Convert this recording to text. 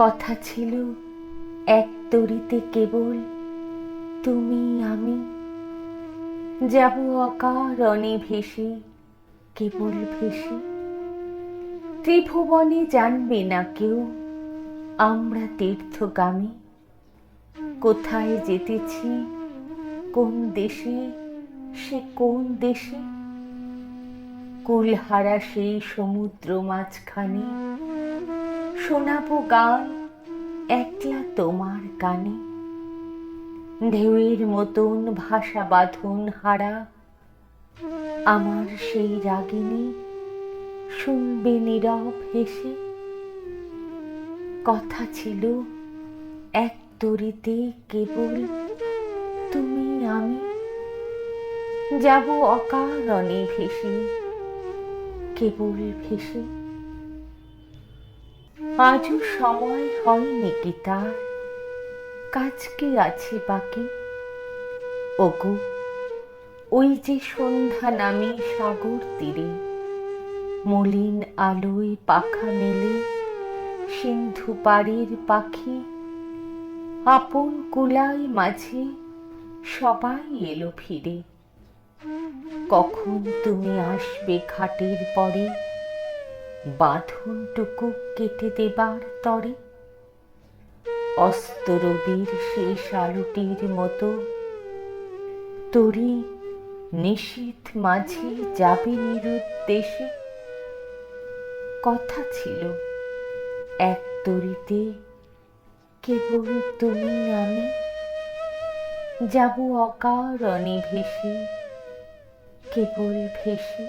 কথা ছিল এক তরিতে কেবল তুমি আমি, যাব অকারণে ভেসে, কেবল ভেসে। ত্রিভুবনে জানবে না কেউ আমরা তীর্থগামী, কোথায় যেতেছি, কোন দেশে, সে কোন দেশে। কুলহারা সেই সমুদ্র মাঝখানে শোনাবো গান একলা তোমার কানে। ঢেউয়ের মতন ভাষা বাঁধন হারা আমার সেই রাগিনী শুনবে নীরব হেসে। কথা ছিল এক তরিতে কেবল তুমি আমি, যাব অকারণে ভেসে, কেবল ভেসে। আজও সময় হয়নি কি তার, কাজ কি আছে বাকি? ওগো, ওই যে সন্ধ্যা নামে সাগর তীরে, মলিন আলোয় পাখা মেলে সিন্ধু পাড়ের পাখি। আপন কুলাই মাঝে সবাই এলো ফিরে, কখন তুমি আসবে ঘাটের পরে, বাঁধনটুকু কেটে দেবার তরে। অস্তরবীর শেষ আলোটির মতো তরি নিশীথ মাঝে যাবে নিরুদ্দেশে। কথা ছিল এক তরিতে কেবল তুমি আমি, যাব অকারণে ভেসে, কেবল ভেসে।